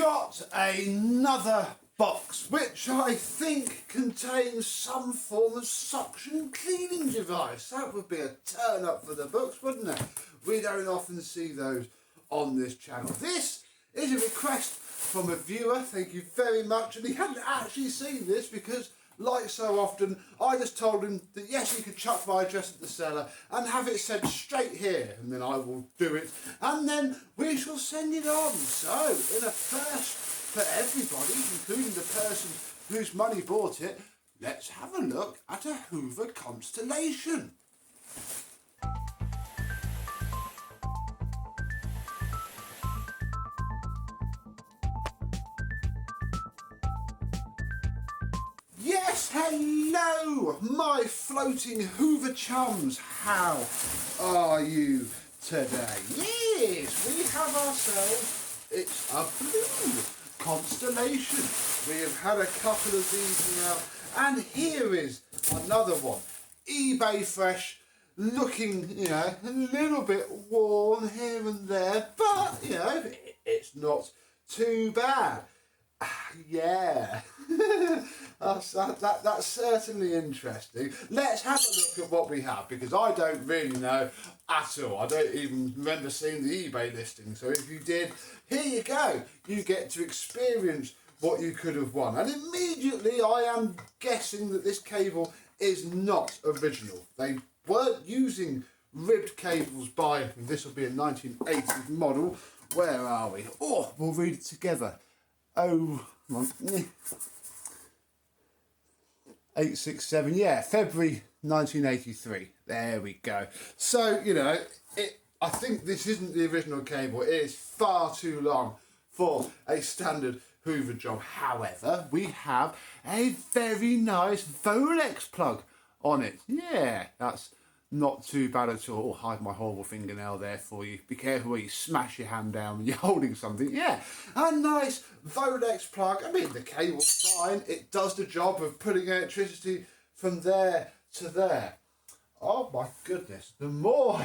got another box which I think contains some form of suction cleaning device. That would be a turn up for the books, wouldn't it? We don't often see those on this channel. This is a request from a viewer, thank you very much, and he hadn't actually seen this because, like so often, I just told him that yes, he could chuck my address at the seller and have it sent straight here, and then I will do it, and then we shall send it on. So, in a first for everybody, including the person whose money bought it, let's have a look at a Hoover Constellation. Yes, hello, my floating Hoover chums. How are you today? Yes, we have ourselves, it's a blue Constellation. We have had a couple of these now, and here is another one. eBay fresh, looking, you know, a little bit worn here and there, but, you know, it's not too bad. Yeah, that's certainly interesting. Let's have a look at what we have, because I don't really know at all. I don't even remember seeing the eBay listing, so if you did, here you go. You get to experience what you could have won. And immediately I am guessing that this cable is not original. They weren't using ribbed cables by, this will be a 1980s model. Where are we? Oh, we'll read it together. 867, yeah, February 1983. There we go. So, you know, I think this isn't the original cable. It is far too long for a standard Hoover job. However, we have a very nice Volex plug on it. Yeah, that's not too bad at all. Oh, hide my horrible fingernail there for you. Be careful where you smash your hand down when you're holding something. Yeah, a nice Volex plug. I mean, the cable's fine. It does the job of putting electricity from there to there. Oh my goodness. The more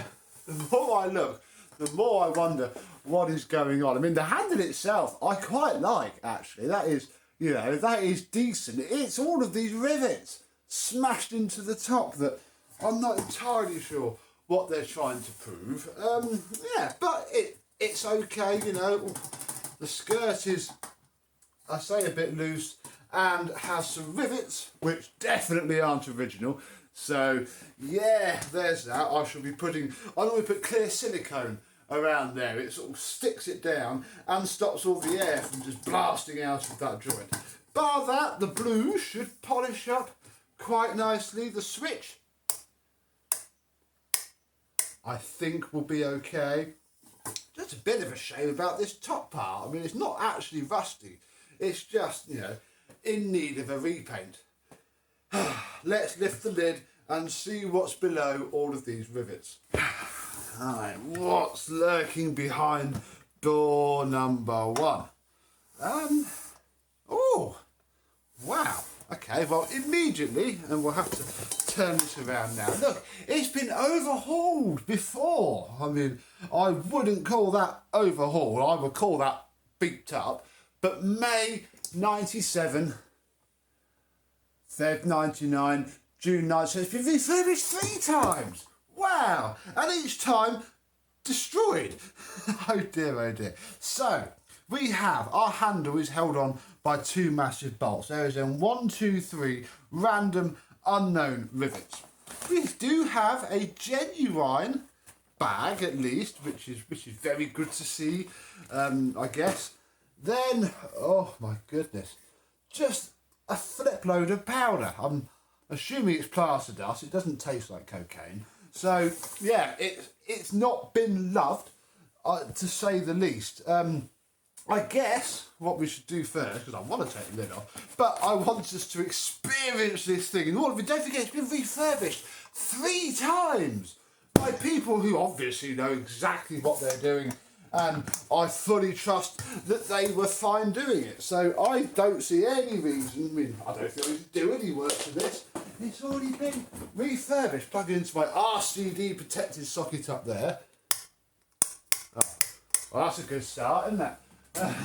I look, the more I wonder what is going on. I mean, the handle itself, I quite like, actually. That is, you know, that is decent. It's all of these rivets smashed into the top that I'm not entirely sure what they're trying to prove. Yeah, but it's okay, you know. The skirt is, I say, a bit loose and has some rivets, which definitely aren't original. So, yeah, there's that. I'm going to put clear silicone around there. It sort of sticks it down and stops all the air from just blasting out of that joint. Bar that, the blue should polish up quite nicely. The switch, I think, will be okay. Just a bit of a shame about this top part. I mean, it's not actually rusty. It's just, you know, in need of a repaint. Let's lift the lid and see what's below all of these rivets. Alright, what's lurking behind door number 1? Oh, wow. Okay, well, immediately, and we'll have to turn this around now. Look, it's been overhauled before. I mean, I wouldn't call that overhaul. I would call that beeped up. But May 97, Feb 99, June 9, so it's been refurbished 3 times. Wow. And each time destroyed. Oh dear, oh dear. So, we have, our handle is held on by 2 massive bolts. There is then 1, 2, 3 random unknown rivets. We do have a genuine bag, at least, which is very good to see, I guess. Then, oh my goodness, just a flip load of powder. I'm assuming it's plaster dust. It doesn't taste like cocaine. So, yeah, it's not been loved, to say the least. I guess what we should do first, because I want to take the lid off, but I want us to experience this thing. And all of it, don't forget, it's been refurbished 3 times by people who obviously know exactly what they're doing, and I fully trust that they were fine doing it. So I don't see any reason, I mean, I don't think we can do any work to this. It's already been refurbished. Plug it into my RCD protected socket up there. Oh, well, that's a good start, isn't it?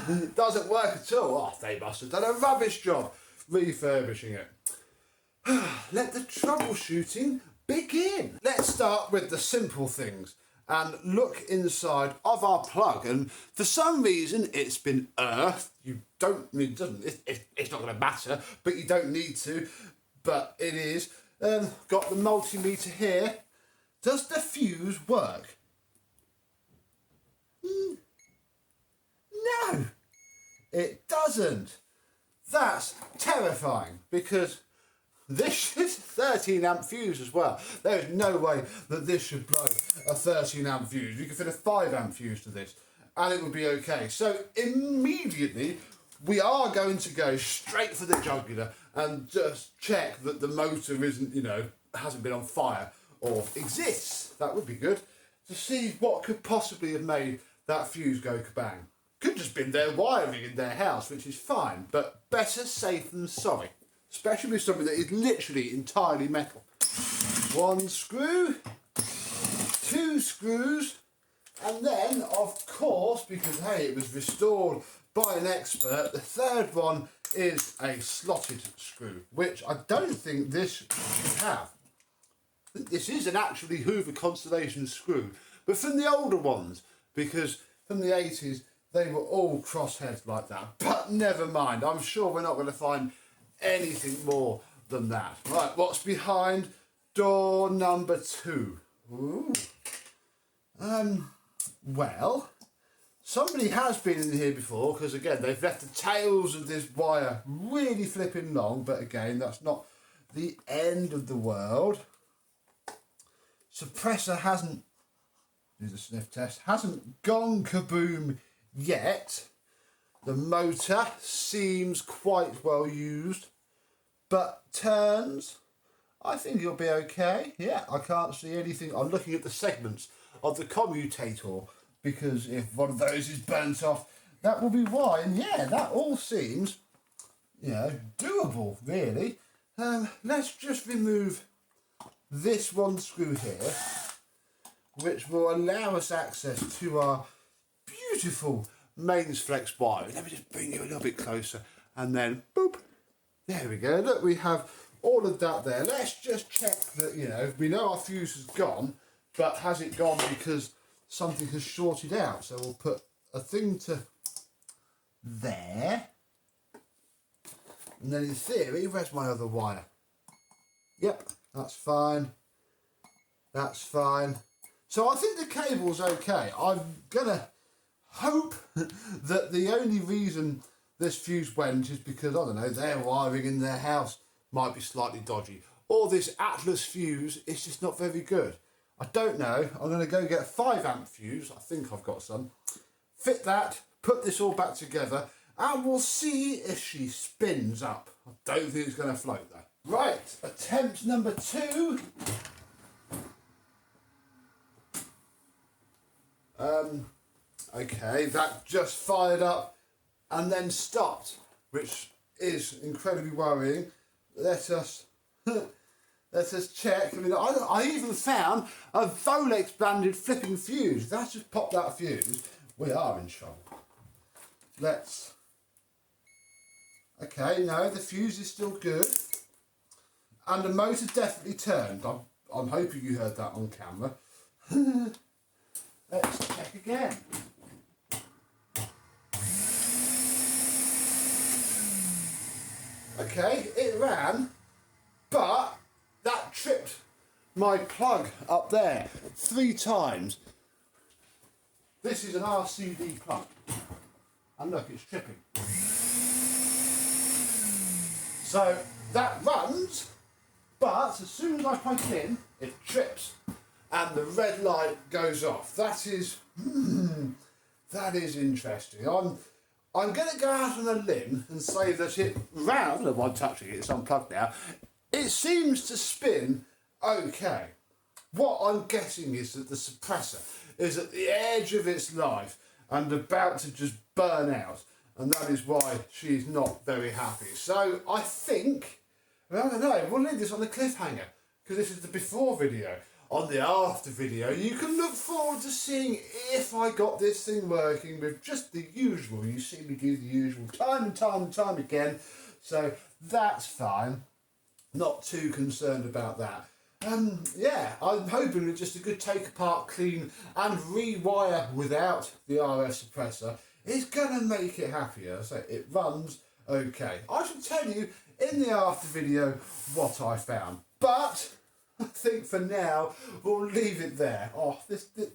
It doesn't work at all. Oh, they must have done a rubbish job refurbishing it. Let the troubleshooting begin. Let's start with the simple things and look inside of our plug, and for some reason it's been earthed. You don't need, it's not going to matter, but you don't need to, but it is. Got the multimeter here. Does the fuse work? No, it doesn't. That's terrifying, because this is a 13 amp fuse as well. There is no way that this should blow a 13 amp fuse. You could fit a 5 amp fuse to this and it would be okay. So immediately we are going to go straight for the jugular and just check that the motor isn't, hasn't been on fire or exists. That would be good, to see what could possibly have made that fuse go kabang. Could just been their wiring in their house, which is fine, but better safe than sorry. Especially with something that is literally entirely metal. 1 screw, 2 screws, and then, of course, because hey, it was restored by an expert, the third one is a slotted screw, which I don't think this should have. This is an actually Hoover Constellation screw, but from the older ones, because from the 80s, they were all crossheads like that. But never mind, I'm sure we're not going to find anything more than that. Right, what's behind door number 2? Ooh. Well, somebody has been in here before, because again, they've left the tails of this wire really flipping long, but again, that's not the end of the world. Suppressor hasn't, here's a sniff test, hasn't gone kaboom yet. The motor seems quite well used, but turns, I think it'll be okay. Yeah, I can't see anything. I'm looking at the segments of the commutator, because if one of those is burnt off, that will be why. And yeah, that all seems, doable, really. Let's just remove this 1 screw here, which will allow us access to our beautiful mains flex wire. Let me just bring you a little bit closer, and then boop, there we go. Look, we have all of that there. Let's just check that, we know our fuse has gone, but has it gone because something has shorted out? So we'll put a thing to there, and then in theory, where's my other wire? Yep, that's fine. That's fine. So I think the cable's okay. I'm gonna hope that the only reason this fuse went is because, I don't know, their wiring in their house might be slightly dodgy, or this Atlas fuse is just not very good. I don't know. I'm going to go get a 5 amp fuse. I think I've got some. Fit that, put this all back together, and we'll see if she spins up. I don't think it's going to float though. Right, attempt number 2. Okay, that just fired up and then stopped, which is incredibly worrying. Let us check. I mean, I even found a Volex branded flipping fuse. That's just popped that fuse. We are in trouble. Okay, no, the fuse is still good. And the motor definitely turned. I'm hoping you heard that on camera. Let's check again. Okay, it ran, but that tripped my plug up there 3 times. This is an RCD plug, and look, it's tripping. So that runs, but as soon as I plug it in, it trips, and the red light goes off. That is interesting. I'm going to go out on a limb and say that it ran. I don't know why I'm touching it, it's unplugged now. It seems to spin okay. What I'm guessing is that the suppressor is at the edge of its life and about to just burn out, and that is why she's not very happy. So I think, I don't know, we'll leave this on the cliffhanger, because this is the before video. on the after video, you can look forward to seeing if I got this thing working with just the usual. You see me do the usual time and time and time again, so that's fine. Not too concerned about that. Yeah, I'm hoping that just a good take apart, clean and rewire without the RF suppressor is going to make it happier. So it runs okay. I shall tell you in the after video what I found. But I think for now we'll leave it there. Oh,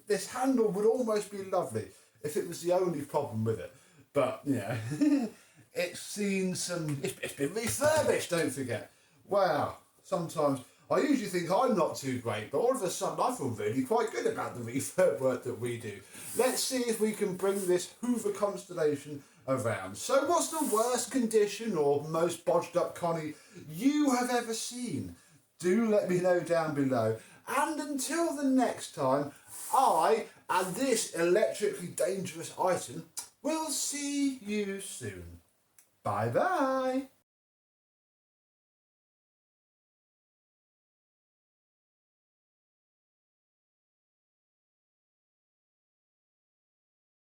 this handle would almost be lovely if it was the only problem with it. But, you know, it's seen some... It's been refurbished, don't forget. Wow, sometimes... I usually think I'm not too great, but all of a sudden I feel really quite good about the refurb work that we do. Let's see if we can bring this Hoover Constellation around. So what's the worst condition or most bodged up Connie you have ever seen? Do let me know down below. And until the next time, I and this electrically dangerous item will see you soon. Bye bye.